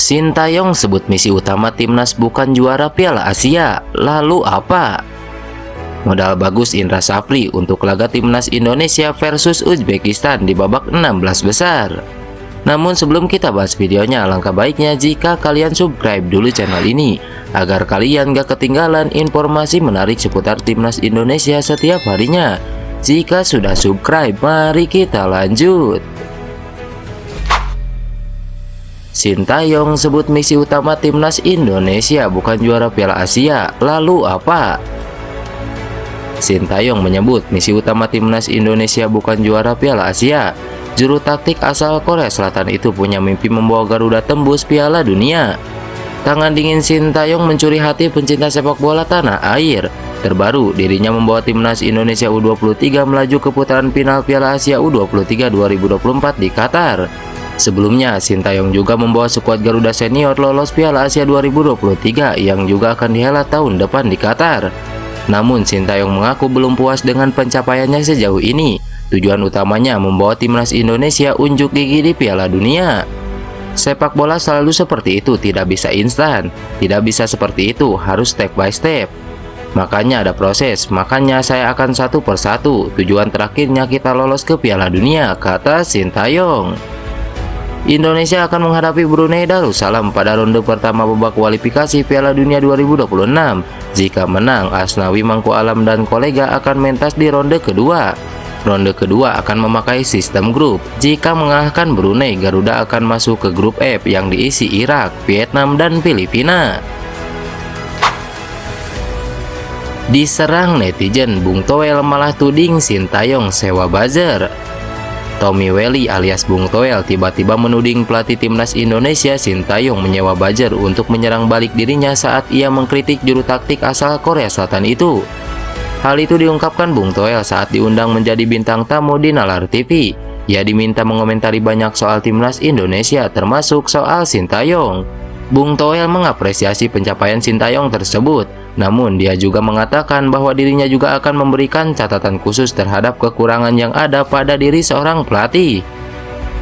Sintayong sebut misi utama timnas bukan juara Piala Asia, lalu apa? Modal bagus Indra Syafri untuk laga timnas Indonesia versus Uzbekistan di babak 16 besar. Namun sebelum kita bahas videonya, alangkah baiknya jika kalian subscribe dulu channel ini agar kalian gak ketinggalan informasi menarik seputar timnas Indonesia setiap harinya. Jika sudah subscribe, mari kita lanjut. Sintayong sebut misi utama timnas Indonesia bukan juara Piala Asia, lalu apa? Sintayong menyebut misi utama timnas Indonesia bukan juara Piala Asia. Juru taktik asal Korea Selatan itu punya mimpi membawa Garuda tembus Piala Dunia. Tangan dingin Sintayong mencuri hati pencinta sepak bola tanah air. Terbaru, dirinya membawa timnas Indonesia U23 melaju ke putaran final Piala Asia U23 2024 di Qatar. Sebelumnya, Sintayong juga membawa skuad Garuda Senior lolos Piala Asia 2023 yang juga akan dihelat tahun depan di Qatar. Namun, Sintayong mengaku belum puas dengan pencapaiannya sejauh ini. Tujuan utamanya membawa timnas Indonesia unjuk gigi di Piala Dunia. Sepak bola selalu seperti itu, tidak bisa instan. Tidak bisa seperti itu, harus step by step. Makanya ada proses, makanya saya akan satu persatu. Tujuan terakhirnya kita lolos ke Piala Dunia, kata Sintayong. Indonesia akan menghadapi Brunei Darussalam pada ronde pertama babak kualifikasi Piala Dunia 2026. Jika menang, Asnawi Mangku Alam dan kolega akan mentas di ronde kedua. Ronde kedua akan memakai sistem grup. Jika mengalahkan Brunei, Garuda akan masuk ke grup F yang diisi Irak, Vietnam, dan Filipina. Diserang netizen, Bung Toel malah tuding Sintayong sewa buzzer. Tommy Welly alias Bung Toel tiba-tiba menuding pelatih timnas Indonesia Sintayong menyewa buzzer untuk menyerang balik dirinya saat ia mengkritik juru taktik asal Korea Selatan itu. Hal itu diungkapkan Bung Toel saat diundang menjadi bintang tamu di Nalar TV. Ia diminta mengomentari banyak soal timnas Indonesia termasuk soal Sintayong. Bung Toel mengapresiasi pencapaian Sintayong tersebut. Namun dia juga mengatakan bahwa dirinya juga akan memberikan catatan khusus terhadap kekurangan yang ada pada diri seorang pelatih.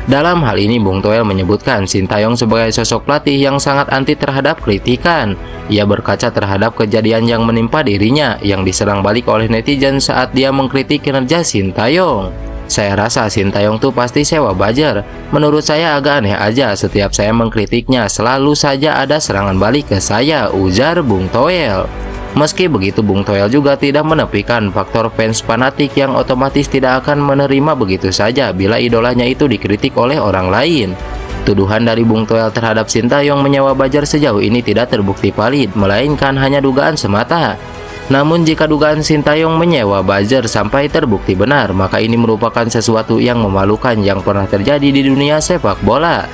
Dalam hal ini Bung Toel menyebutkan Sintayong sebagai sosok pelatih yang sangat anti terhadap kritikan. Ia berkaca terhadap kejadian yang menimpa dirinya yang diserang balik oleh netizen saat dia mengkritik kinerja Sintayong. Saya rasa Sintayong tuh pasti sewa buzzer. Menurut saya agak aneh aja, setiap saya mengkritiknya selalu saja ada serangan balik ke saya, ujar Bung Toel. Meski begitu, Bung Toel juga tidak menepikan faktor fans fanatik yang otomatis tidak akan menerima begitu saja bila idolanya itu dikritik oleh orang lain. Tuduhan dari Bung Toel terhadap Sintayong menyewa buzzer sejauh ini tidak terbukti valid, melainkan hanya dugaan semata. Namun jika dugaan Sintayong menyewa buzzer sampai terbukti benar, maka ini merupakan sesuatu yang memalukan yang pernah terjadi di dunia sepak bola.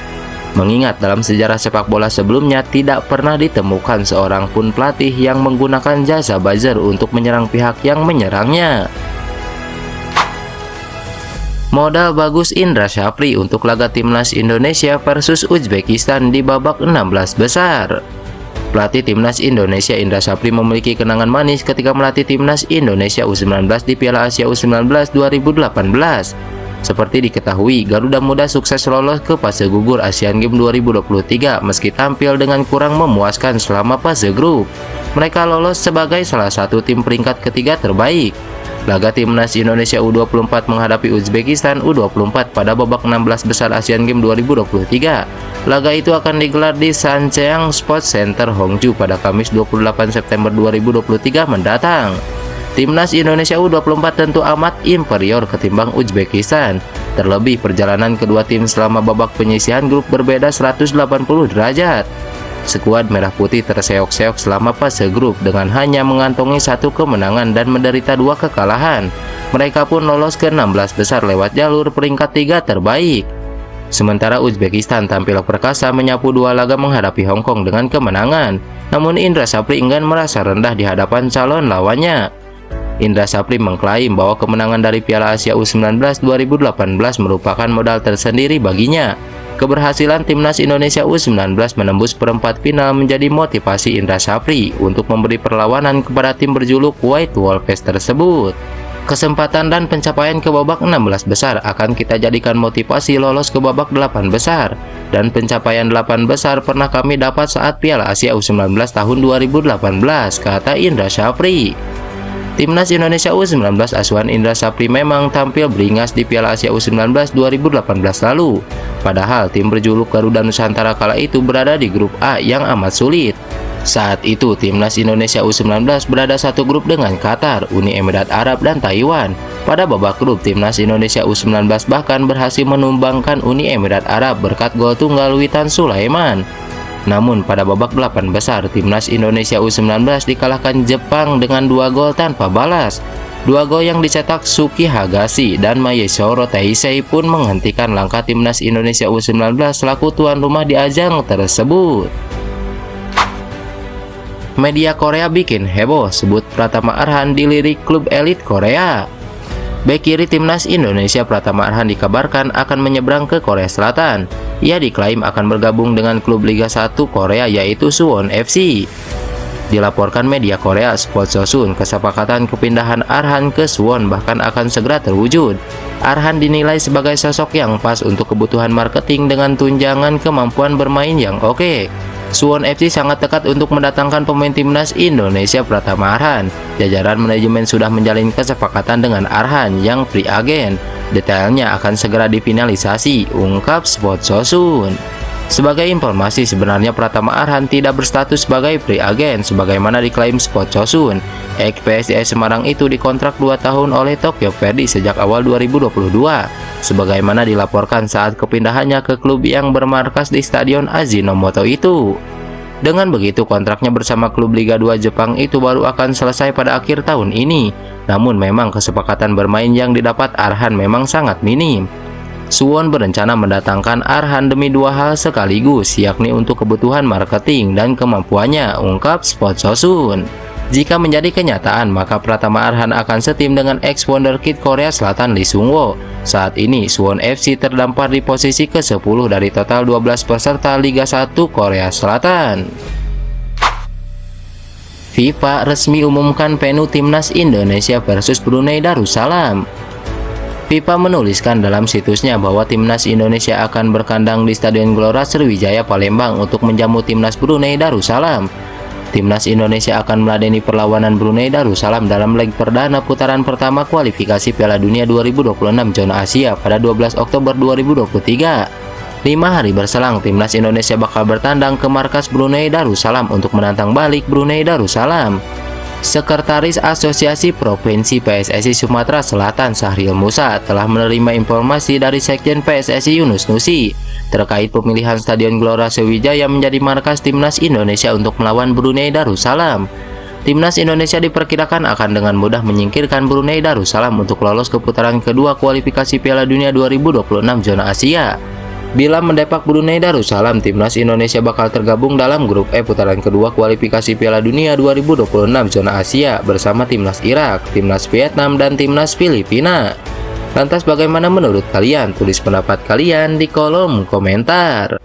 Mengingat dalam sejarah sepak bola sebelumnya tidak pernah ditemukan seorang pun pelatih yang menggunakan jasa buzzer untuk menyerang pihak yang menyerangnya. Modal bagus Indra Syafri untuk laga timnas Indonesia versus Uzbekistan di babak 16 besar. Pelatih timnas Indonesia Indra Syafri memiliki kenangan manis ketika melatih timnas Indonesia U19 di Piala Asia U19 2018. Seperti diketahui, Garuda Muda sukses lolos ke fase gugur Asian Games 2023 meski tampil dengan kurang memuaskan selama fase grup. Mereka lolos sebagai salah satu tim peringkat ketiga terbaik. Laga timnas Indonesia U24 menghadapi Uzbekistan U24 pada babak 16 besar Asian Games 2023. Laga itu akan digelar di Sancheong Sports Center Hongju pada Kamis 28 September 2023 mendatang. Timnas Indonesia U24 tentu amat inferior ketimbang Uzbekistan. Terlebih perjalanan kedua tim selama babak penyisihan grup berbeda 180 derajat. Skuad merah putih terseok-seok selama fase grup dengan hanya mengantongi satu kemenangan dan menderita dua kekalahan. Mereka pun lolos ke 16 besar lewat jalur peringkat 3 terbaik. Sementara Uzbekistan tampil perkasa menyapu dua laga menghadapi Hong Kong dengan kemenangan. Namun Indra Syafri enggan merasa rendah di hadapan calon lawannya. Indra Syafri mengklaim bahwa kemenangan dari Piala Asia U19 2018 merupakan modal tersendiri baginya. Keberhasilan timnas Indonesia U19 menembus perempat final menjadi motivasi Indra Syafri untuk memberi perlawanan kepada tim berjuluk White Wolves tersebut. Kesempatan dan pencapaian ke babak 16 besar akan kita jadikan motivasi lolos ke babak 8 besar. dan pencapaian 8 besar pernah kami dapat saat Piala Asia U19 tahun 2018, kata Indra Syafri. Timnas Indonesia U19 asuhan Indra Syafri memang tampil beringas di Piala Asia U19 2018 lalu. Padahal tim berjuluk Garuda Nusantara kala itu berada di grup A yang amat sulit. Saat itu Timnas Indonesia U19 berada satu grup dengan Qatar, Uni Emirat Arab, dan Taiwan. Pada babak grup, Timnas Indonesia U19 bahkan berhasil menumbangkan Uni Emirat Arab berkat gol tunggal Witan Sulaiman. Namun pada babak 8 besar, Timnas Indonesia U19 dikalahkan Jepang dengan 2 gol tanpa balas. 2 gol yang dicetak Suki Hagashi dan Mayesoro Taisei pun menghentikan langkah Timnas Indonesia U19 selaku tuan rumah di ajang tersebut. Media Korea bikin heboh, sebut Pratama Arhan dilirik klub elit Korea. Bek kiri Timnas Indonesia Pratama Arhan dikabarkan akan menyeberang ke Korea Selatan. Ia diklaim akan bergabung dengan klub Liga 1 Korea yaitu Suwon FC. Dilaporkan media Korea Sport Chosun, kesepakatan kepindahan Arhan ke Suwon bahkan akan segera terwujud. Arhan dinilai sebagai sosok yang pas untuk kebutuhan marketing dengan tunjangan kemampuan bermain yang oke. Suwon FC sangat dekat untuk mendatangkan pemain Timnas Indonesia Pratama Arhan. Jajaran manajemen sudah menjalin kesepakatan dengan Arhan yang free agent. Detailnya akan segera difinalisasi, ungkap Sport Chosun. Sebagai informasi, sebenarnya Pratama Arhan tidak berstatus sebagai free agent sebagaimana diklaim Sport Chosun. Ex PSIS Semarang itu dikontrak 2 tahun oleh Tokyo Verdy sejak awal 2022, sebagaimana dilaporkan saat kepindahannya ke klub yang bermarkas di Stadion Ajinomoto itu. Dengan begitu, kontraknya bersama klub Liga 2 Jepang itu baru akan selesai pada akhir tahun ini. Namun memang kesepakatan bermain yang didapat Arhan memang sangat minim. Suwon berencana mendatangkan Arhan demi 2 hal sekaligus, yakni untuk kebutuhan marketing dan kemampuannya, ungkap Sport Chosun. Jika menjadi kenyataan, maka Pratama Arhan akan setim dengan ex-wonderkid Korea Selatan Lee Sung-woo. Saat ini, Suwon FC terdampar di posisi ke-10 dari total 12 peserta Liga 1 Korea Selatan. FIFA resmi umumkan venue Timnas Indonesia versus Brunei Darussalam. FIFA menuliskan dalam situsnya bahwa Timnas Indonesia akan berkandang di Stadion Gelora Sriwijaya Palembang untuk menjamu Timnas Brunei Darussalam. Timnas Indonesia akan meladeni perlawanan Brunei Darussalam dalam leg perdana putaran pertama kualifikasi Piala Dunia 2026 zona Asia pada 12 Oktober 2023. 5 hari berselang, Timnas Indonesia bakal bertandang ke markas Brunei Darussalam untuk menantang balik Brunei Darussalam. Sekretaris Asosiasi Provinsi PSSI Sumatera Selatan Sahril Musa telah menerima informasi dari Sekjen PSSI Yunus Nusi terkait pemilihan Stadion Gelora Sriwijaya menjadi markas Timnas Indonesia untuk melawan Brunei Darussalam. Timnas Indonesia diperkirakan akan dengan mudah menyingkirkan Brunei Darussalam untuk lolos ke putaran kedua kualifikasi Piala Dunia 2026 zona Asia. Bila mendepak Brunei Darussalam, Timnas Indonesia bakal tergabung dalam grup E putaran kedua kualifikasi Piala Dunia 2026 zona Asia bersama Timnas Irak, Timnas Vietnam, dan Timnas Filipina. Lantas bagaimana menurut kalian? Tulis pendapat kalian di kolom komentar.